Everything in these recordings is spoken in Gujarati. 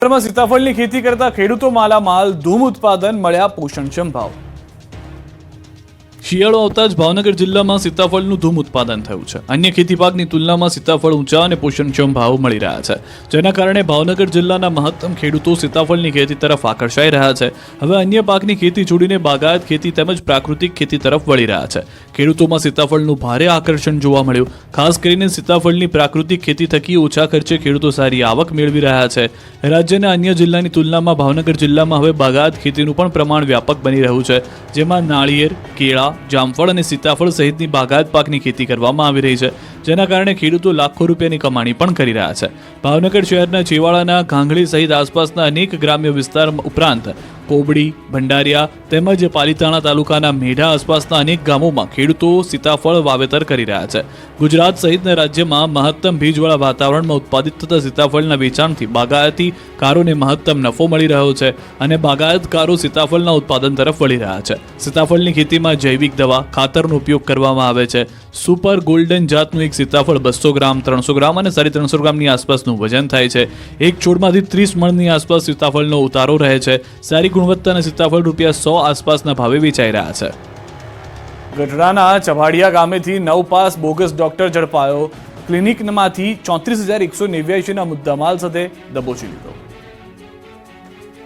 માં સીતાફળની ખેતી કરતા ખેડૂતો માલામાલ, ધૂમ ઉત્પાદન, મળ્યા પોષણક્ષમ ભાવ। શિયાળો આવતા જ ભાવનગર જિલ્લામાં સીતાફળનું ધૂમ ઉત્પાદન થયું છે। અન્ય ખેતી પાકની તુલનામાં સીતાફળ ઊંચા અને પોષણક્ષમ ભાવ મળી રહ્યા છે, જેના કારણે ભાવનગર જિલ્લાના મહત્તમ ખેડૂતો સીતાફળની ખેતી તરફ આકર્ષાઈ રહ્યા છે। હવે અન્ય પાકની ખેતી છોડીને બાગાયત ખેતી તેમજ પ્રાકૃતિક ખેતી તરફ વળી રહ્યા છે। ખેડૂતોમાં સીતાફળનું ભારે આકર્ષણ જોવા મળ્યું। ખાસ કરીને સીતાફળની પ્રાકૃતિક ખેતી થકી ઓછા ખર્ચે ખેડૂતો સારી આવક મેળવી રહ્યા છે। રાજ્યના અન્ય જિલ્લાની તુલનામાં ભાવનગર જિલ્લામાં હવે બાગાયત ખેતીનું પણ પ્રમાણ વ્યાપક બની રહ્યું છે, જેમાં નાળિયેર, કેળા, જામફળ અને સીતાફળ સહિતની બાગાયત પાકની ખેતી કરવામાં આવી રહી છે, જેના કારણે ખેડૂતો લાખો રૂપિયાની કમાણી પણ કરી રહ્યા છે। ભાવનગર શહેરના ચેવાડાના ગાંગડી સહિત આસપાસના અનેક ગ્રામ્ય વિસ્તાર ઉપરાંત કોબડી, ભંડારિયા તેમજ પાલીતાણા તાલુકાના મેઢા આસપાસના અનેક ગામોમાં ખેડૂતો સીતાફળ વાવેતર કરી રહ્યા છે। ગુજરાત સહિતના રાજ્યમાં મહત્તમ ભેજવાળા વાતાવરણમાં ઉત્પાદિત થતા સીતાફળના વેચાણથી બાગાયતીકારોને મહત્તમ નફો મળી રહ્યો છે અને બાગાયતકારો સીતાફળના ઉત્પાદન તરફ વળી રહ્યા છે। સીતાફળની ખેતીમાં જૈવિક દવા, ખાતરનો ઉપયોગ કરવામાં આવે છે। સુપર ગોલ્ડન જાતનું એક સીતાફળ 200 ગ્રામ, 300 ગ્રામ અને 350 ગ્રામની આસપાસનું વજન થાય છે। એક છોડમાંથી 30 મણની આસપાસ સીતાફળનો ઉતારો રહે છે। સારી ગુણવત્તાના સીતાફળ ₹100 આસપાસના ભાવે વેચાઈ રહ્યા છે। ગઢડાના ચભાડિયા ગામેથી 9 પાસ બોગસ ડોક્ટર ઝડપાયો। ક્લિનિકમાંથી 34,189ના મુદ્દામાલ સાથે દબોચી લીધો।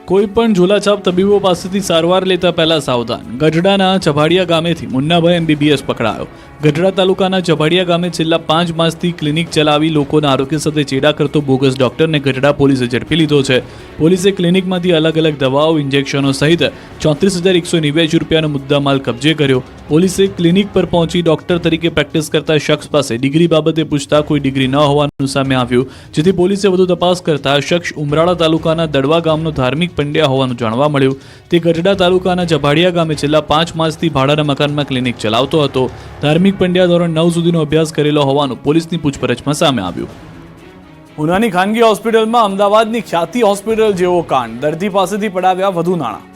કોઈ પણ ઝોલાછાપ તબીબો પાસેથી સારવાર લેતા પહેલા સાવધાન। ગઢડાના ચભાડિયા ગામેથી મુન્નાભાઈ MBBS પકડાયો। ગઢડા તાલુકાના ચભાડિયા ગામે છેલ્લા 5 માસથી ક્લિનિક ચલાવી લોકોના આરોગ્ય સાથે ચેડા કરતો બોગસ ડોક્ટરને ગઢડા પોલીસે ઝડપી લીધો છે। પોલીસે ક્લિનિકમાંથી અલગ અલગ દવાઓ, ઇન્જેક્શનો સહિત 34,189 રૂપિયાનો મુદ્દામાલ કબજે કર્યો। પોલીસે ક્લિનિક પર પહોંચી ડોક્ટર તરીકે પ્રેક્ટિસ કરતા શખ્સ પાસે ડિગ્રી બાબતે પૂછતા કોઈ ડિગ્રી ન હોવાનું સામે આવ્યું, જેથી પોલીસે વધુ તપાસ કરતા શખ્સ ઉમરાળા તાલુકાના દડવા ગામનો ધાર્મિક પંડ્યા હોવાનું જાણવા મળ્યું। તે ગઢડા તાલુકાના ચભાડિયા ગામે છેલ્લા 5 માસથી ભાડાના મકાનમાં ક્લિનિક ચલાવતો હતો। ધાર્મિક પંડ્યા ધોરણ 9 સુધીનો અભ્યાસ કરેલો હોવાનું પોલીસની પૂછપરછમાં સામે આવ્યું। ઉનાની ખાનગી હોસ્પિટલમાં અમદાવાદની ખ્યાતિ હોસ્પિટલ જેવો કાંડ, દર્દી પાસેથી પડાવ્યા વધુ નાણાં।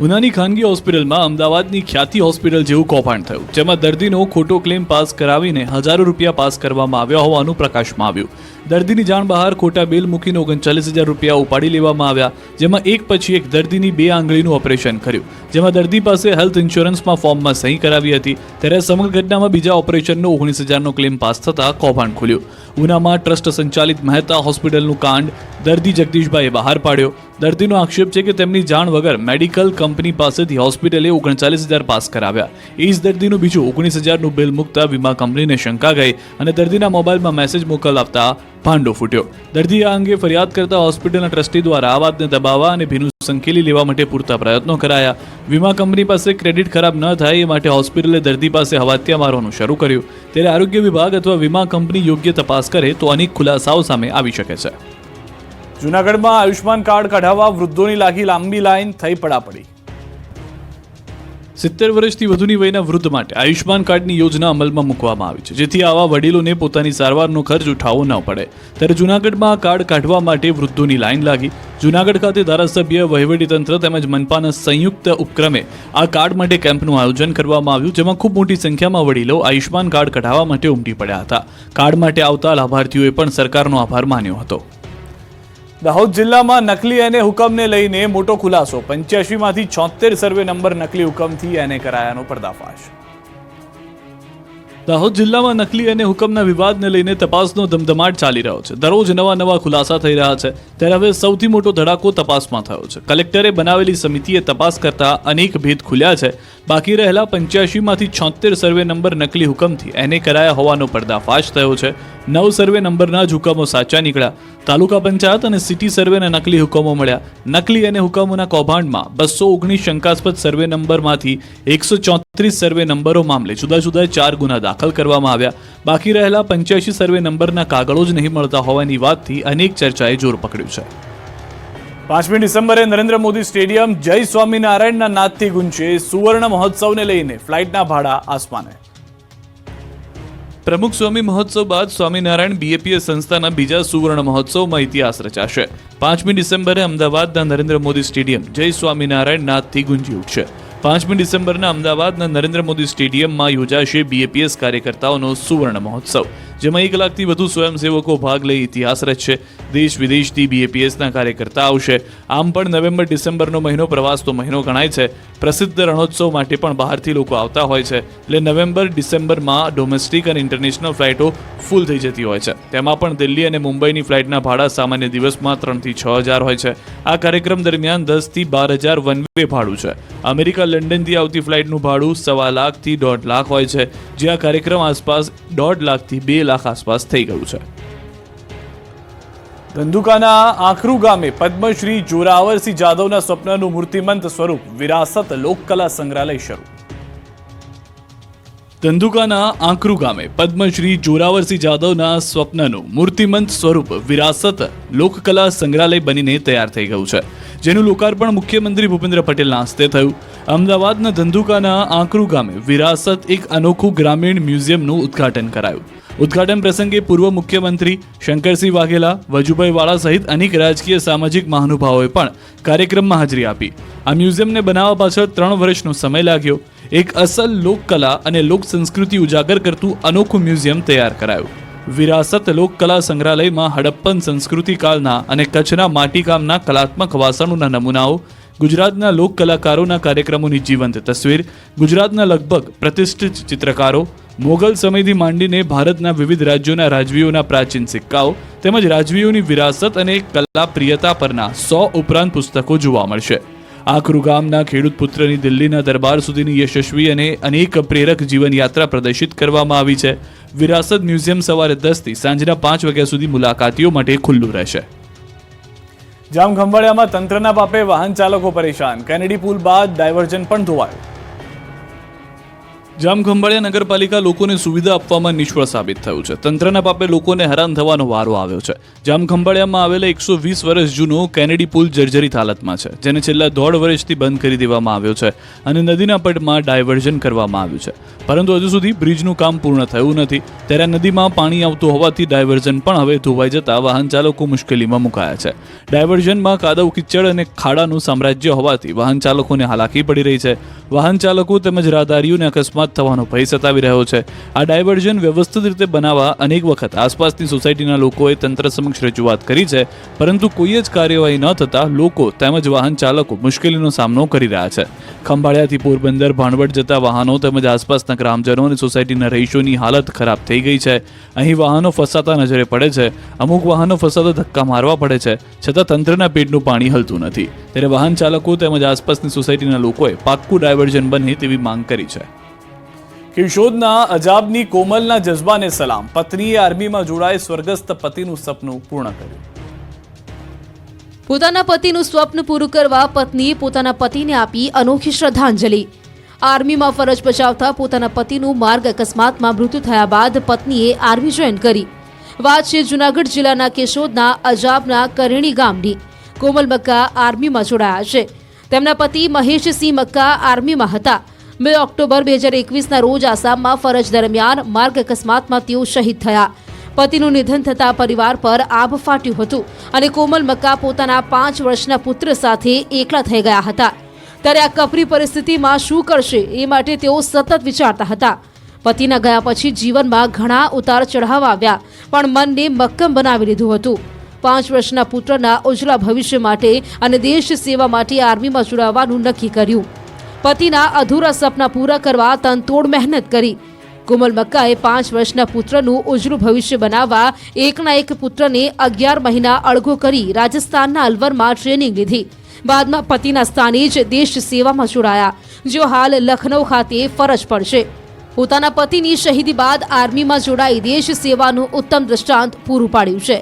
ઉનાની ખાનગી હોસ્પિટલમાં અમદાવાદની ખ્યાતિ હોસ્પિટલ જેવું કૌભાંડ થયું, જેમાં દર્દીનો ખોટો ક્લેમ પાસ કરાવીને હજારો રૂપિયા પાસ કરવામાં આવ્યા હોવાનું પ્રકાશમાં આવ્યું। દર્દીની જાણ બહાર ખોટા બિલ મૂકીને 39,000 રૂપિયા ઉપાડી લેવામાં આવ્યા, જેમાં એક પછી એક દર્દીની 2 આંગળીનું ઓપરેશન કર્યું, જેમાં દર્દી પાસે હેલ્થ ઇન્સ્યોરન્સમાં ફોર્મમાં સહી કરાવી હતી। ત્યારે સમગ્ર ઘટનામાં બીજા ઓપરેશનનો 19,000નો ક્લેમ પાસ થતાં કૌભાંડ ખુલ્યું। ઉનામાં ટ્રસ્ટ સંચાલિત મહેતા હોસ્પિટલનું કાંડ દર્દી જગદીશભાઈએ બહાર પાડ્યો। દર્દીનો આક્ષેપ છે કે તેમની જાણ વગર મેડિકલ કંપની પાસેથી હોસ્પિટલે 39,000 પાસ કરાવ્યા। એ જ દર્દીનું બીજું 19,000નું બિલ મૂકતા વીમા કંપનીને શંકા ગઈ અને દર્દીના મોબાઈલમાં મેસેજ મોકલાવતા ભાંડો ફૂટ્યો। દર્દીએ આ અંગે ફરિયાદ કરતા હોસ્પિટલના ટ્રસ્ટી દ્વારા આ વાતને દબાવવા અને ભીનું સંકેલી લેવા માટે પૂરતા પ્રયત્નો કરાયા। વીમા કંપની પાસે ક્રેડિટ ખરાબ ન થાય એ માટે હોસ્પિટલે દર્દી પાસે હવાતિયા મારવાનું શરૂ કર્યું। ત્યારે આરોગ્ય વિભાગ અથવા વીમા કંપની યોગ્ય તપાસ કરે તો અનેક ખુલાસાઓ સામે આવી શકે છે। જૂનાગઢમાં આયુષ્માન કાર્ડ કઢાવવા વૃદ્ધોની લાગી લાંબી લાઈન, થઈ પડાપડી। 70 વર્ષથી વધુની વયના વૃદ્ધ માટે આયુષ્માન કાર્ડની યોજના અમલમાં મૂકવામાં આવી છે, જેથી આવા વડીલોને પોતાની સારવારનો ખર્ચ ઉઠાવવો ન પડે। ત્યારે જૂનાગઢમાં આ કાર્ડ કાઢવા માટે વૃદ્ધોની લાઈન લાગી। જૂનાગઢ ખાતે ધારાસભ્ય, વહીવટીતંત્ર તેમજ મનપાના સંયુક્ત ઉપક્રમે આ કાર્ડ માટે કેમ્પનું આયોજન કરવામાં આવ્યું, જેમાં ખૂબ મોટી સંખ્યામાં વડીલો આયુષ્માન કાર્ડ કઢાવવા માટે ઉમટી પડ્યા હતા। કાર્ડ માટે આવતા લાભાર્થીઓએ પણ સરકારનો આભાર માન્યો હતો। દાહોદ જિલ્લામાં નકલી એને હુકમને લઈને મોટો ખુલાસો। 85માંથી 76 સર્વે નંબર નકલી હુકમથી એને કરાયાનો પર્દાફાશ। દાહોદ જિલ્લામાં નકલી અને હુકમના વિવાદને લઈને તપાસનો ધમધમાટ ચાલી રહ્યો છે। દરરોજ નવા ખુલાસા થઈ રહ્યા છે, ત્યારે હવે સૌથી મોટો ધડાકો તપાસમાં થયો છે। કલેક્ટરે બનાવેલી સમિતિએ તપાસ કરતા અનેક ભેદ ખુલ્યા છે। બાકી રહેલા 85માંથી 76 સર્વે નંબર નકલી હુકમથી એને કરાયા હોવાનો પર્દાફાશ થયો છે। 9 સર્વે નંબરના જ હુકમો સાચા નીકળ્યા। તાલુકા પંચાયત અને સિટી સર્વેના નકલી હુકમો મળ્યા। નકલી અને હુકમોના કૌભાંડમાં 219 શંકાસ્પદ સર્વે નંબરમાંથી 134 સર્વે નંબરો મામલે જુદા 4 ગુના દાખલ કરવામાં આવ્યા। બાકી રહેલા 85 સર્વે નંબરના કાગળો જ નહીં મળતા હોવાની વાતથી અનેક ચર્ચાએ જોર પકડ્યું છે। 5મી ડિસેમ્બરે નરેન્દ્ર મોદી સ્ટેડિયમ જય સ્વામિનારાયણના નાદથી ગુંજશે। સુવર્ણ મહોત્સવને લઈને ફ્લાઇટના ભાડા આસમાને। પ્રમુખ સ્વામી મહોત્સવ બાદ સ્વામિનારાયણ BAPS સંસ્થાના બીજા સુવર્ણ મહોત્સવમાં ઇતિહાસ રચાશે। 5મી ડિસેમ્બરે અમદાવાદના નરેન્દ્ર મોદી સ્ટેડિયમ જય સ્વામિનારાયણ નાદથી ગુંજી ઉઠશે। 5મી ડિસેમ્બરના અમદાવાદના નરેન્દ્ર મોદી સ્ટેડિયમમાં યોજાશે BAPS કાર્યકર્તાઓનો સુવર્ણ મહોત્સવ, જેમાં 1 લાખથી વધુ સ્વયંસેવકો ભાગ લઈ ઇતિહાસ રચશે. દેશ વિદેશથી BAPSના કાર્યકર્તા આવશે. આમ પણ નવેમ્બર-ડિસેમ્બરનો મહિનો પ્રવાસનો મહિનો ગણાય છે. પ્રસિદ્ધ રણોત્સવ માટે પણ બહારથી લોકો આવતા હોય છે, એટલે નવેમ્બર-ડિસેમ્બરમાં ડોમેસ્ટિક અને ઇન્ટરનેશનલ ફ્લાઇટો ફૂલ થઈ જતી હોય છે. તેમાં પણ દિલ્હી અને મુંબઈની ફ્લાઇટના ભાડા સામાન્ય દિવસમાં 3,000 થી 6,000 હોય છે. આ કાર્યક્રમ દરમિયાન 10,000 થી 12,000 વન વે ભાડું છે. અમેરિકા લંડનથી આવતી ફ્લાઇટનું ભાડું 1.25 લાખ થી 1.5 લાખ હોય છે, જે આ કાર્યક્રમ આસપાસ 1.5 લાખ થી 2 લાખ આસપાસ થઈ ગયું છે. ધંધુકાના આંકરુ ગામે પદ્મશ્રી જોરાવરસિંહ જાદવના સ્વપ્નનું મૂર્તિમંત સ્વરૂપ વિરાસત લોકકલા સંગ્રહાલય શરૂ. ધંધુકાના આંકરુ ગામે પદ્મશ્રી જોરાવરસિંહ જાદવના સ્વપ્નનું મૂર્તિમંત સ્વરૂપ વિરાસત લોકકલા સંગ્રહાલય બનીને તૈયાર થઈ ગયું છે, જેનું લોકાર્પણ મુખ્યમંત્રી ભૂપેન્દ્ર પટેલના હસ્તે થયું. અમદાવાદના ધંધુકાના આંકરુ ગામે વિરાસત એક અનોખું ગ્રામીણ મ્યુઝિયમનું ઉદ્ઘાટન કરાયું. ઉદ્ઘાટન પ્રસંગે પૂર્વ મુખ્યમંત્રી શંકરસિંહ વાઘેલા, વજુભાઈ વાળા સહિત અનેક રાજકીય સામાજિક મહાનુભાવોએ પણ કાર્યક્રમમાં હાજરી આપી. આ મ્યુઝિયમને બનાવવા પાછળ 3 વર્ષનો સમય લાગ્યો. એક અસલ લોકકલા અને લોક સંસ્કૃતિ ઉજાગર કરતું અનોખું મ્યુઝિયમ તૈયાર કરાયું. વિરાસત લોકકલા સંગ્રહાલયમાં હડપ્પન સંસ્કૃતિ કાળના અને કચ્છના માટીકામના કલાત્મક વાસણોના નમૂનાઓ, ગુજરાતના લોક કલાકારોના કાર્યક્રમોની જીવંત તસવીર, ગુજરાતના લગભગ પ્રતિષ્ઠિત ચિત્રકારો, મોગલ સમયથી માંડીને ભારતના વિવિધ રાજ્યોના રાજવીઓના પ્રાચીન સિક્કાઓ તેમજ રાજવીઓની વિરાસત અને કલા પ્રિયતા પરના 100 ઉપરાંત પુસ્તકો જોવા મળશે. આંકરુ ગામના ખેડૂત પુત્રની દિલ્હીના દરબાર સુધીની યશસ્વી અને અનેક પ્રેરક જીવનયાત્રા પ્રદર્શિત કરવામાં આવી છે. વિરાસત મ્યુઝિયમ સવારે 10 થી સાંજના 5 વાગ્યા સુધી મુલાકાતીઓ માટે ખુલ્લું રહેશે. જામખંભાળિયામાં તંત્રના પાપે વાહન ચાલકો પરેશાન. કેનેડી પુલ બાદ ડાયવર્ઝન પણ ધોવાયું. જામખંભાળિયા નગરપાલિકા લોકોને સુવિધા આપવામાં નિષ્ફળ સાબિત થયું છે. તંત્રના પાપે લોકોને હેરાન થવાનો વારો આવ્યો છે. જામખંભાળિયામાં આવેલા 120 વર્ષ જૂનો કેનેડી પુલ જર્જરિત હાલતમાં છે, જેને છેલ્લા 1.5 વર્ષથી બંધ કરી દેવામાં આવ્યો છે અને નદીના પટમાં ડાયવર્ઝન કરવામાં આવ્યું છે, પરંતુ હજુ સુધી બ્રિજનું કામ પૂર્ણ થયું નથી. ત્યારે નદીમાં પાણી આવતું હોવાથી ડાયવર્ઝન પણ હવે ધોવાઈ જતા વાહન ચાલકો મુશ્કેલીમાં મુકાયા છે. ડાયવર્ઝનમાં કાદવ કિચડ અને ખાડાનું સામ્રાજ્ય હોવાથી વાહન ચાલકોને હાલાકી પડી રહી છે. વાહન ચાલકો તેમજ રાહદારીઓને અકસ્માત થવાનો ભય સતાવી રહ્યો છે. આ ડાયવર્ઝન વ્યવસ્થિત રીતે બનાવવા અનેક વખત આસપાસની સોસાયટીના લોકોએ તંત્ર સમક્ષ રજૂઆત કરી છે, પરંતુ કોઈ જ કાર્યવાહી ન થતા લોકો તેમજ વાહન ચાલકો મુશ્કેલીનો સામનો કરી રહ્યા છે. ખંભાળિયાથી પોરબંદર ભાણવડ જતા વાહનો તેમજ આસપાસના ગ્રામજનો અને સોસાયટીના રહીશોની હાલત ખરાબ થઈ ગઈ છે. અહીં વાહનો ફસાતા નજરે પડે છે. અમુક વાહનો ફસાતા ધક્કા મારવા પડે છે, છતાં તંત્રના પેટનું પાણી હલતું નથી. ત્યારે વાહન ચાલકો તેમજ આસપાસની સોસાયટીના લોકોએ પાક્કું ડાયવર્ઝન બને તેવી માંગ કરી છે. કિશોદના અજાબની કોમલના જજ્બાને સલામ. પત્નીએ આર્મીમાં જોડાઈ સ્વર્ગસ્થ પતિનું સપનું પૂર્ણ કર્યું. પોતાના પતિનું સ્વપ્ન પૂરું કરવા પત્નીએ પોતાના પતિને આપી અનોખી શ્રદ્ધાંજલિ. આર્મીમાં ફરજ બજાવતા પોતાના પતિનું માર્ગ અકસ્માતમાં મૃત્યુ થયા બાદ પત્નીએ આર્મી જોઈન કરી. વાત છે જૂનાગઢ જિલ્લાના કેશોદના અજાબના કરેણી ગામની. કોમલ મક્કા આર્મીમાં જોડાયા છે. તેમના પતિ મહેશસિંહ મક્કા આર્મીમાં હતા. 2 ઓક્ટોબર 2021ના રોજ આસામમાં ફરજ દરમિયાન માર્ગ અકસ્માતમાં તેઓ શહીદ થયા. પતિનું નિધન થતાં પરિવાર પર આભ ફાટ્યું હતું અને કોમલ મક્કા પોતાના 5 વર્ષના પુત્ર સાથે એકલા થઈ ગયા હતા. ત્યારે આ કપરી પરિસ્થિતિમાં શું કરશે એ માટે તેઓ સતત વિચારતા હતા. પતિના ગયા પછી જીવનમાં ઘણા ઉતાર ચઢાવ આવ્યા, પણ મનને મક્કમ બનાવી લીધું હતું. 5 વર્ષના પુત્રના ઉજ્જવળ ભવિષ્ય માટે અને દેશ સેવા માટે આર્મીમાં જોડાવાનું નક્કી કર્યું. પતિના અધૂરા સપના પૂરા કરવા તનતોડ મહેનત કરી. કોમલ મક્કાએ 5 વર્ષના પુત્રનું ઉજ્જવળ ભવિષ્ય બનાવવા એકના એક પુત્રને 11 મહિના અળગો કરી રાજસ્થાનના અલવરમાં ટ્રેનિંગ લીધી. બાદમાં પતિના સ્થાને જ દેશ સેવામાં જોડાયા, જેઓ હાલ લખનૌ ખાતે ફરજ પર છે. પોતાના પતિની શહીદી બાદ આર્મીમાં જોડાઈ દેશ સેવાનું ઉત્તમ દ્રષ્ટાંત પૂરું પાડ્યું છે.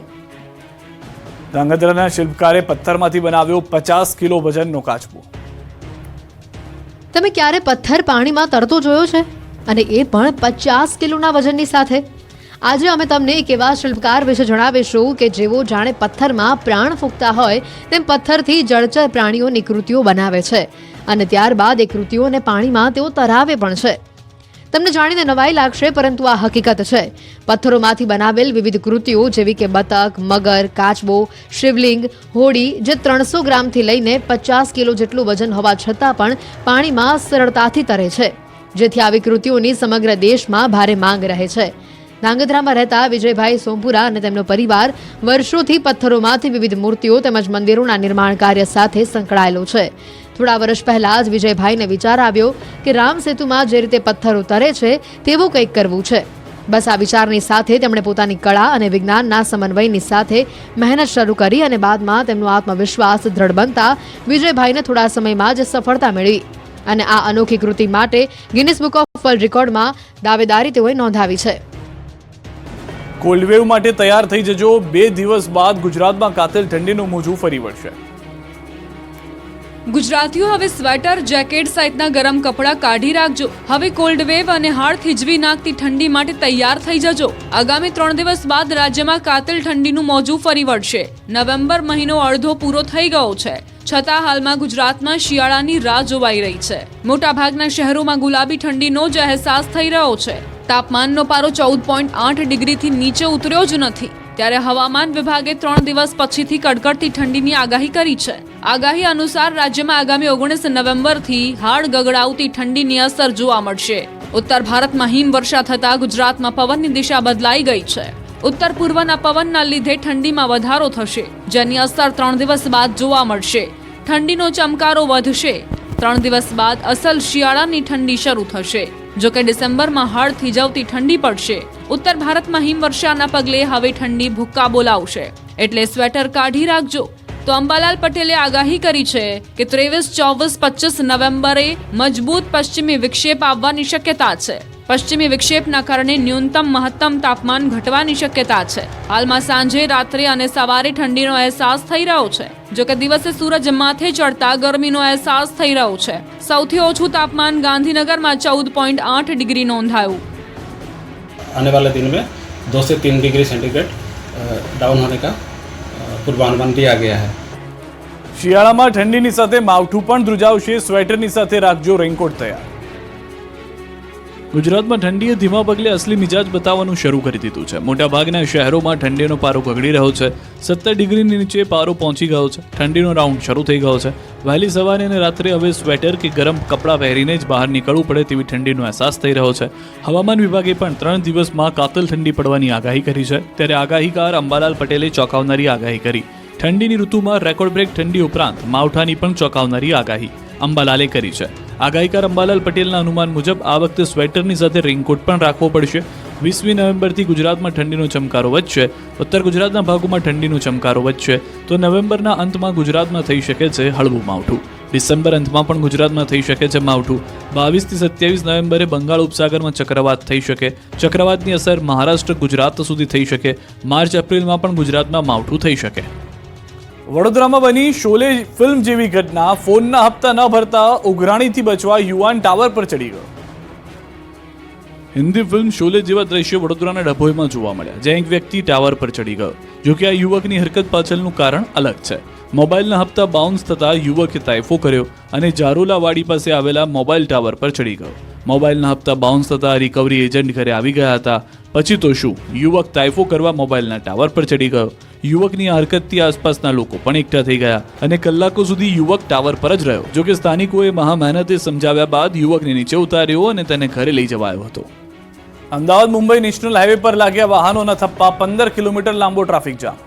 ધાંગધ્રાના શિલ્પકારે પથ્થરમાંથી બનાવ્યો 50 કિલો વજનનો કાચબો. તમે ક્યારે પથ્થર પાણીમાં તરતો જોયો છે? અને એ પણ 50 કિલોના વજનની સાથે? આજે અમે તમને એક એવા શિલ્પકાર વિશે જણાવીશું કે જેઓ જાણે પથ્થરમાં પ્રાણ ફૂંકતા હોય તેમ પથ્થરથી જળચર પ્રાણીઓની કૃતિઓ બનાવે છે અને ત્યારબાદ એ કૃતિઓને પાણીમાં તેઓ તરાવે પણ છે. તમને જાણીને નવાઈ લાગશે, પરંતુ આ હકીકત છે. પથ્થરોમાંથી બનાવેલ વિવિધ કૃતિઓ જેવી કે બતક, મગર, કાચબો, શિવલિંગ, હોડી જે 300 ગ્રામથી લઈને 50 કિલો જેટલું વજન હોવા છતાં પણ પાણીમાં સરળતાથી તરે છે, જેથી આવી કૃતિઓની સમગ્ર દેશમાં ભારે માંગ રહે છે. ધાંગધ્રામાં રહેતા વિજયભાઈ સોમપુરા અને તેમનો પરિવાર વર્ષોથી પથ્થરોમાંથી વિવિધ મૂર્તિઓ તેમજ મંદિરોના નિર્માણ કાર્ય સાથે સંકળાયેલો છે. થોડા વર્ષ પહેલા જ વિજયભાઈને વિચાર આવ્યો કે રામ સેતુમાં જે રીતે પથ્થરો તરે છે તેવું કંઈક કરવું છે. બસ આ વિચારની સાથે તેમણે પોતાની કળા અને વિજ્ઞાનના સમન્વયની સાથે મહેનત શરૂ કરી અને બાદમાં તેમનો આત્મવિશ્વાસ દ્રઢ બનતા વિજયભાઈને થોડા સમયમાં જ સફળતા મેળવી અને આ અનોખી કૃતિ માટે ગિનિસ બુક ઓફ વર્લ્ડ રેકોર્ડમાં દાવેદારી તેઓએ નોંધાવી છે. કોલ્ડ વેવ માટે તૈયાર થઈ જજો. 2 દિવસ બાદ ગુજરાતમાં કાતિલ ઠંડીનું મોજું ફરી વળશે. ગુજરાતીઓ હવે સ્વેટર, જેકેટ સહિતના ગરમ કપડાં કાઢી રાખજો. હવે કોલ્ડ વેવ અને હાડ થીજવી નાખતી ઠંડી માટે તૈયાર થઈ જજો. આગામી 3 દિવસ બાદ રાજ્યમાં કાતિલ ઠંડીનું મોજું ફરી વળશે. નવેમ્બર મહિનો અડધો પૂરો થઈ ગયો છે, છતાં હાલમાં ગુજરાતમાં શિયાળાની રાહ જોવાઈ રહી છે. મોટાભાગના શહેરોમાં ગુલાબી ઠંડીનો જ અહેસાસ થઈ રહ્યો છે. તાપમાનનો પારો 14.8 ડિગ્રીથી નીચે ઉતર્યો જ નથી. ત્યારે હવામાન વિભાગે 3 દિવસ પછીથી કડકડતી ઠંડીની આગાહી કરી છે. આગાહી અનુસાર રાજ્યમાં આગામી 19 નવેમ્બરથી હાડ ગગડાવતી ઠંડીની અસર જોવા મળશે. ઉત્તર ભારતમાં હિમવર્ષા થતા ગુજરાતમાં પવનની દિશા બદલાઈ ગઈ છે. ઉત્તર પૂર્વના પવનના લીધે ઠંડીમાં વધારો થશે, જેની અસર 3 દિવસ બાદ જોવા મળશે. ઠંડીનો ચમકારો વધશે. 3 દિવસ બાદ અસલ શિયાળાની ઠંડી શરૂ થશે. જો કે ડિસેમ્બરમાં હાડ થીજવતી ઠંડી પડશે. ઉત્તર ભારતમાં હિમવર્ષાના પગલે હવે ઠંડી ભૂક્કા બોલાવશે, એટલે સ્વેટર કાઢી રાખજો. તો અંબાલાલ પટેલે આગાહી કરી છે કે 23, 24, 25 નવેમ્બરે મજબૂત પશ્ચિમી વિક્ષેપ આવવાની શક્યતા છે. પશ્ચિમી વિક્ષેપના કારણે ન્યૂનતમ મહત્તમ તાપમાન ઘટવાની શક્યતા છે. હાલમાં સાંજે, રાત્રે અને સવારે ઠંડીનો અહેસાસ થઈ રહ્યો છે. જો કે દિવસે સૂરજ માથે ચડતા ગરમીનો અહેસાસ થઈ રહ્યો છે. સૌથી ઓછું તાપમાન ગાંધીનગરમાં 14.8 ડિગ્રી નોંધાયું. आने वाले दिन में 2 से 3 डिग्री सेंटीग्रेड डाउन होने का पूर्वानुमान दिया गया है. શિયાળામાં ઠંડીની સાથે માવઠું પણ ધ્રુજાવશે. સ્વેટરની સાથે રાખજો રેનકોટ તૈયાર. ગુજરાતમાં ઠંડીએ ધીમા પગલે અસલી મિજાજ બતાવવાનું શરૂ કરી દીધું છે. મોટાભાગના શહેરોમાં ઠંડીનો પારો ગગડી રહ્યો છે. 17 ડિગ્રીની નીચે પારો પહોંચી ગયો છે. ઠંડીનો રાઉન્ડ શરૂ થઈ ગયો છે. વહેલી સવારે અને રાત્રે હવે સ્વેટર કે ગરમ કપડાં પહેરીને જ બહાર નીકળવું પડે તેવી ઠંડીનો અહેસાસ થઈ રહ્યો છે. હવામાન વિભાગે પણ 3 દિવસમાં કાતિલ ઠંડી પડવાની આગાહી કરી છે. ત્યારે આગાહીકાર અંબાલાલ પટેલે ચોંકાવનારી આગાહી કરી. ઠંડીની ઋતુમાં રેકોર્ડ બ્રેક ઠંડી ઉપરાંત માવઠાની પણ ચોંકાવનારી આગાહી અંબાલાલે કરી છે. આગાહીકાર અંબાલાલ પટેલના અનુમાન મુજબ આ વખતે સ્વેટરની સાથે રેઇનકોટ પણ રાખવો પડશે. 20મી નવેમ્બરથી ગુજરાતમાં ઠંડીનો ચમકારો વધશે. ઉત્તર ગુજરાતના ભાગોમાં ઠંડીનો ચમકારો વધશે તો નવેમ્બરના અંતમાં ગુજરાતમાં થઈ શકે છે હળવું માવઠું. ડિસેમ્બર અંતમાં પણ ગુજરાતમાં થઈ શકે છે માવઠું. 22 થી 27 નવેમ્બરે બંગાળ ઉપસાગરમાં ચક્રવાત થઈ શકે. ચક્રવાતની અસર મહારાષ્ટ્ર, ગુજરાત સુધી થઈ શકે. માર્ચ એપ્રિલમાં પણ ગુજરાતમાં માવઠું થઈ શકે. વડોદરામાં બની શોલે ફિલ્મ જેવી ઘટના. ફોનના હપ્તા ન ભરતા ઉઘરાણીથી બચવા યુવાન ટાવર પર ચડી ગયો. હિન્દી ફિલ્મ શોલે જેવા દ્રશ્યો વડોદરાના ડભોઈમાં જોવા મળ્યા, જ્યાં એક વ્યક્તિ ટાવર પર ચડી ગયો. જોકે આ યુવકની હરકત પાછળનું કારણ અલગ છે. મોબાઈલના હપ્તા બાઉન્સ થતા યુવકે તાઇફો કર્યો અને જારોલાવાડી પાસે આવેલા મોબાઈલ ટાવર પર ચડી ગયો. મોબાઈલના હપ્તા બાઉન્સ થતા રિકવરી એજન્ટ ઘરે આવી ગયા હતા. પછી તો શું, યુવક તાઇફો કરવા મોબાઈલના ટાવર પર ચડી ગયો. યુવકની આ હરકતથી આસપાસના લોકો પણ એકઠા થઈ ગયા અને કલાકો સુધી યુવક ટાવર પર જ રહ્યો. જોકે સ્થાનિકોએ મહા મહેનતે સમજાવ્યા બાદ યુવકને નીચે ઉતાર્યો અને તેને ઘરે લઈ જવાયો હતો. અમદાવાદ મુંબઈ નેશનલ હાઈવે પર લાગ્યા વાહનોના થપ્પા. 15 કિલોમીટર લાંબો ટ્રાફિક જામ.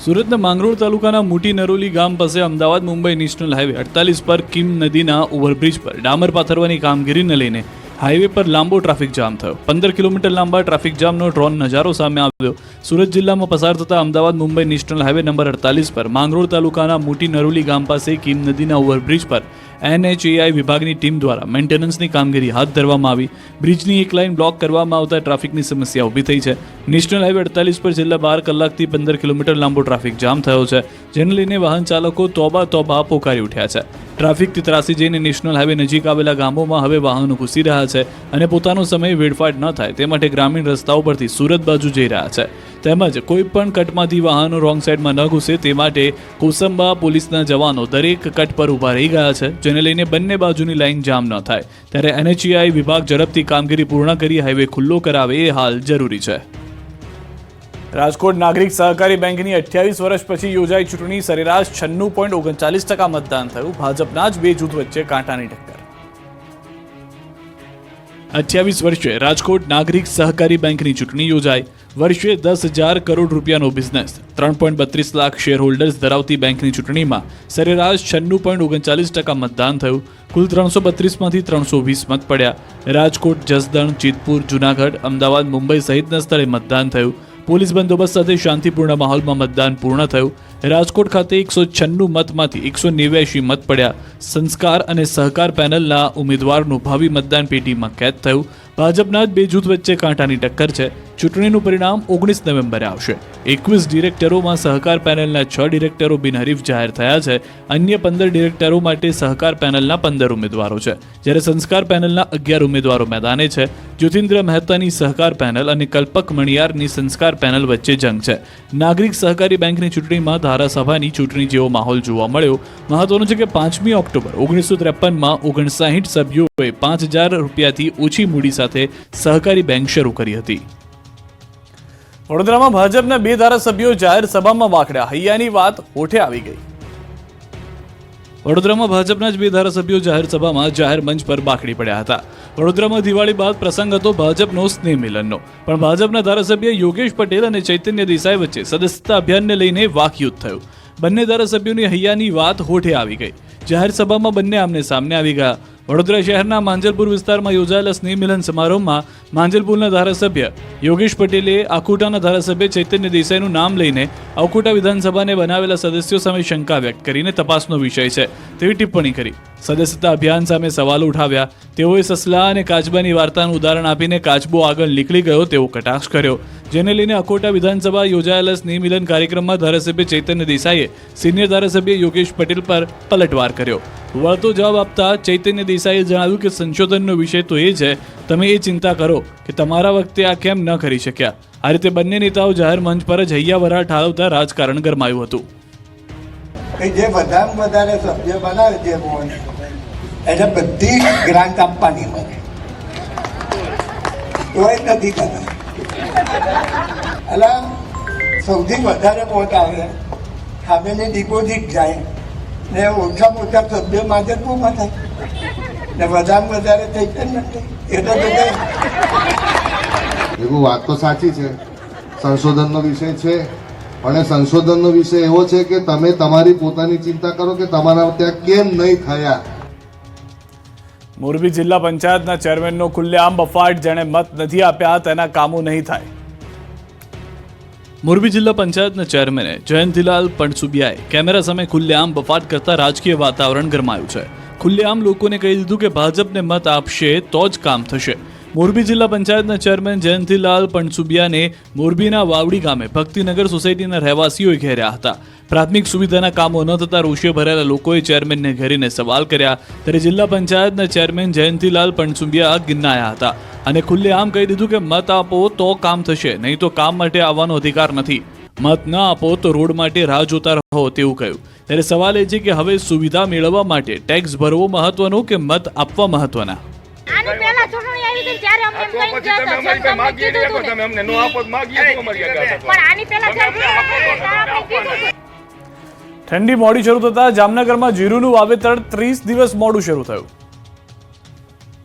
સુરતના માંગરોળ તાલુકાના મોટી નરોલી ગામ પાસે અમદાવાદ મુંબઈ નેશનલ હાઈવે 48 પર કિમ નદીના ઓવરબ્રિજ પર ડામર પાથરવાની કામગીરીને લઈને હાઈવે પર લાંબો ટ્રાફિક જામ થયો. 15 કિલોમીટર લાંબા ટ્રાફિક જામનો ડ્રોન નજારો સામે આવ્યો. સુરત જિલ્લામાં પસાર થતા Ahmedabad Mumbai national highway number 48 પર માંગરોળ તાલુકાના મોટી નરોલી ગામ પાસે કિમ નદીના ઓવરબ્રિજ પર NHAI વિભાગની ટીમ દ્વારા મેન્ટેનન્સની કામગીરી હાથ ધરવામાં આવી. બ્રિજની એક લાઇન બ્લોક કરવામાં આવતા ટ્રાફિકની સમસ્યા ઊભી થઈ છે. નેશનલ હાઈવે 48 પર છેલ્લા 12 કલાકથી 15 કિલોમીટર લાંબો ટ્રાફિક જામ થયો છે, જેને લઈને વાહન ચાલકો તોબા તોબા પોકારી ઉઠ્યા છે. ટ્રાફિકથી ત્રાસી જઈને નેશનલ હાઈવે નજીક આવેલા ગામોમાં હવે વાહનો ઘૂસી રહ્યા છે અને પોતાનો સમય વેડફાટ ન થાય તે માટે ગ્રામીણ રસ્તાઓ પરથી સુરત બાજુ જઈ રહ્યા છે. તેમજ કોઈ પણ કટમાંથી વાહનો રોંગ સાઈડમાં ન ઘૂસે તે માટે કોસંબા પોલીસના જવાનો દરેક કટ પર ઊભા રહી ગયા છે, જેને લઈને બંને બાજુની લાઇન જામ ન થાય. ત્યારે NHAI વિભાગ ઝડપથી કામગીરી પૂર્ણ કરી હાઈવે ખુલ્લો કરાવે એ હાલ જરૂરી છે. રાજકોટ નાગરિક સહકારી બેંકની 28 વર્ષ પછી યોજાઈ ચૂંટણી. સરેરાશ 96.39% મતદાન થયું. ભાજપના જ બે જૂથ વચ્ચે કાંટાની ટક્કર. 28 વર્ષે રાજકોટ નાગરિક સહકારી બેંકની ચૂંટણી યોજાઈ. વર્ષે 10,000 કરોડ રૂપિયાનો બિઝનેસ, 3.32 લાખ શેર હોલ્ડર્સ ધરાવતી બેંકની ચૂંટણીમાં સરેરાશ 96.39% મતદાન થયું. કુલ 332માંથી 320 મત પડ્યા. રાજકોટ, જસદણ, જેતપુર, જૂનાગઢ, અમદાવાદ, મુંબઈ સહિતના સ્થળે મતદાન થયું. પોલીસ બંદોબસ્ત સાથે શાંતિપૂર્ણ માહોલમાં મતદાન પૂર્ણ થયું. રાજકોટ ખાતે 196 મતમાંથી 189 મત પડ્યા. સંસ્કાર અને સહકાર પેનલના ઉમેદવારનું ભાવિ મતદાન પેટીમાં કેદ થયું. ભાજપના જ બે જૂથ વચ્ચે કાંટાની ટક્કર છે. ચૂંટણીનું પરિણામ 19 નવેમ્બરે આવશે. 21 ડિરેક્ટરોમાં સહકાર પેનલના 6 ડિરેક્ટરો બિનહરીફ જાહેર થયા છે. અન્ય 15 ડિરેક્ટરો માટે સહકાર પેનલના 15 ઉમેદવારો છે, જ્યારે સંસ્કાર પેનલના 11 ઉમેદવારો મેદાને છે. જ્યોતિન્દ્ર મહેતાની સહકાર પેનલ અને કલ્પક મણિયારની સંસ્કાર પેનલ વચ્ચે જંગ છે. નાગરિક સહકારી બેંકની ચૂંટણીમાં ધારાસભાની ચૂંટણી જેવો માહોલ જોવા મળ્યો. મહત્વનું છે કે 5મી ઓક્ટોબર 1953માં 59 સભ્યોએ 5,000 રૂપિયાથી ઓછી મૂડી સાથે સહકારી બેંક શરૂ કરી હતી. વડોદરામાં ભાજપના 2 ધારાસભ્યો જાહેર સભામાં વાકડ્યા. હૈયાની વાત હોઠે આવી ગઈ. વડોદરામાં ભાજપના જ 2 ધારાસભ્યો જાહેર સભામાં જાહેર મંચ પર બાકડી પડ્યા હતા. વડોદરામાં દિવાળી બાદ પ્રસંગ હતો ભાજપનો સ્નેહ મિલનનો, પણ ભાજપના ધારાસભ્ય યોગેશ પટેલ અને ચૈતન્ય દેસાઈ વચ્ચે સદસ્યતા અભિયાનને લઈને વાકયુદ્ધ થયું. બંને ધારાસભ્યોની હૈયાની વાત હોઠે આવી ગઈ. જાહેર સભામાં બંને આમને સામને આવી ગયા. વડોદરા શહેરના માંજલપુર વિસ્તારમાં યોજાયેલા સ્નેહ મિલન સમારોહમાં માંજલપુરના ધારાસભ્ય યોગેશ પટેલે આખોટાના ધારાસભ્ય ચૈતન્ય દેસાઈનું નામ લઈને આખોટા વિધાનસભાને બનાવેલા સદસ્યો સામે શંકા વ્યક્ત કરીને તપાસનો વિષય છે તેવી ટિપ્પણી કરી. સદસ્યતા અભિયાન સામે સવાલો ઉઠાવ્યા. તેઓએ સસલા અને કાચબાની વાર્તાનું ઉદાહરણ આપીને કાચબો આગળ નીકળી ગયો તેવો કટાક્ષ કર્યો, જેને લઈને અખોટા વિધાનસભા યોજાયેલા સ્નેહ મિલન કાર્યક્રમમાં ધારાસભ્ય ચૈતન્ય દેસાઈએ સિનિયર ધારાસભ્ય યોગેશ પટેલ પર પલટવાર કર્યો. વળતો જવાબ આપતા ચૈતન્ય દેસાઈએ જણાવ્યું કે સંશોધનનો વિષય તો એ છે, તમે એ ચિંતા કરો કે તમારા વખતે આ કેમ ન કરી શક્યા. આ રીતે બંને નેતાઓ જાહેર મંચ પર જ હૈયા વરાળ ઠાલવતા રાજકારણ ગરમાયું હતું. જે વધારે સભ્ય બનાવે છે એને બધી ગ્રાન્ટ આપવાની મને તોય નથી કરતા. એટલે સૌથી વધારે વોટ આવે સામેની ડિપોઝિટ જાય ને ઓછામાં ઓછા સભ્ય માજલપુરમાં થાય ને વધારે થઈ પણ નથી. એટલે એવું વાત તો સાચી છે, સંશોધનનો વિષય છે, અને સંશોધનનો વિષય એવો છે કે તમે તમારી પોતાની ચિંતા કરો કે તમારા ત્યાં કેમ નહીં થયા. મોરબી જિલ્લા પંચાયતના ચેરમેનનો ખુલ્લેઆમ બફાટ, જેણે મત નથી આપ્યા તેના કામો નહીં થાય. મોરબી જિલ્લા પંચાયતના ચેરમેને જયંતિલાલ પણસુબિયાએ કેમેરા સામે ખુલ્લેઆમ બફાટ કરતા રાજકીય વાતાવરણ ગરમાયું છે. ખુલ્લેઆમ લોકોને કહી દીધું કે ભાજપને મત આપશે તો જ કામ થશે. મોરબી જિલ્લા પંચાયતના ચેરમેન જયંતિલાલ પણસુબિયાને મોરબીના વાવડી ગામે ભક્તિનગર સોસાયટીના રહેવાસીઓએ ઘેર્યા હતા. પ્રાથમિક સુવિધાના કામો ન થતા રોષે ભરેલા લોકોએ ચેરમેનને ઘેરીને સવાલ કર્યા. ત્યારે જિલ્લા પંચાયતના ચેરમેન જયંતિલાલ પણસુબિયા ગિન્નાયા હતા અને ખુલ્લેઆમ કહી દીધું કે મત આપો તો કામ થશે, નહીં તો કામ માટે આવવાનો અધિકાર નથી. મત ન આપો તો રોડ માટે રાહ જોતા રહો તેવું કહ્યું. ત્યારે સવાલ એ છે કે હવે સુવિધા મેળવવા માટે ટેક્સ ભરવો મહત્વનો કે મત આપવા મહત્વના? આની પહેલા ચૂંટણી આવી હતી ત્યારે અમને એમ કઈ ગયા હતા તમે માગી દીધું તમે અમને નો આપો માગીએ તો અમારી આગળ પણ આની પહેલા આપણે કીધું. ઠંડી મોડી શરૂ થતા જામનગરમાં જીરુનું વાવેતર 30 દિવસ મોડું શરૂ થયું.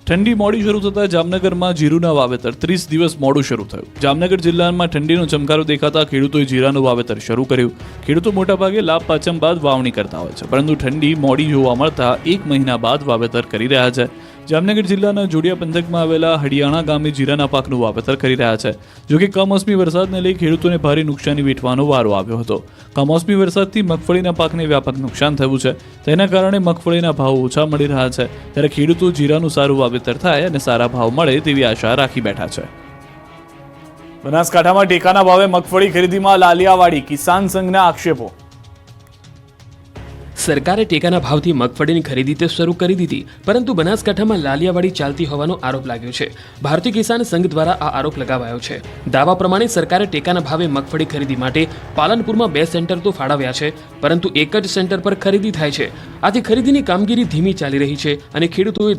ઠંડી મોડી શરૂ થતા જામનગરમાં જીરુના વાવેતર 30 દિવસ મોડું શરૂ થયું. જામનગર જિલ્લામાં ઠંડીનો ચમકારો દેખાતા ખેડૂતોએ જીરાનું વાવેતર શરૂ કર્યું. ખેડૂતો મોટાભાગે લાભ પાચમ બાદ વાવણી કરતા હોય છે, પરંતુ ઠંડી મોડી જોવા મળતા 1 મહિના બાદ વાવેતર કરી રહ્યા છે. જામનગર જિલ્લાના જોડિયા પંથકમાં આવેલા હડિયાણા ગામે જીરાના પાકનું વાવેતર કરી રહ્યા છે. જોકે કમોસમી વરસાદને લઈ ખેડૂતોને ભારે નુકસાની વેઠવાનો વારો આવ્યો હતો. કમોસમી વરસાદથી મગફળીના પાકને વ્યાપક નુકસાન થયું છે. તેના કારણે મગફળીના ભાવ ઓછા મળી રહ્યા છે. ત્યારે ખેડૂતો જીરાનું સારું વાવેતર થાય અને સારા ભાવ મળે તેવી આશા રાખી બેઠા છે. બનાસકાંઠામાં ટેકાના ભાવે મગફળી ખરીદીમાં લાલિયાવાડી, કિસાન સંઘના આક્ષેપો. સરકારે ટેકાના ભાવથી મગફળીની ખરીદી તો શરૂ કરી દીધી, પરંતુ બનાસકાંઠામાં લાલિયાવાડી ચાલતી હોવાનો આરોપ લાગ્યો છે. ભારતીય કિસાન સંઘ દ્વારા આ આરોપ લગાવાયો છે. દાવા પ્રમાણે સરકારે ટેકાના ભાવે મગફળી ખરીદી માટે પાલનપુરમાં 2 સેન્ટર તો ફાળવ્યા છે, પરંતુ એક જ સેન્ટર પર ખરીદી થાય છે. આથી ખરીદીની કામગીરી ધીમી ચાલી રહી છે અને ખેડૂતોએ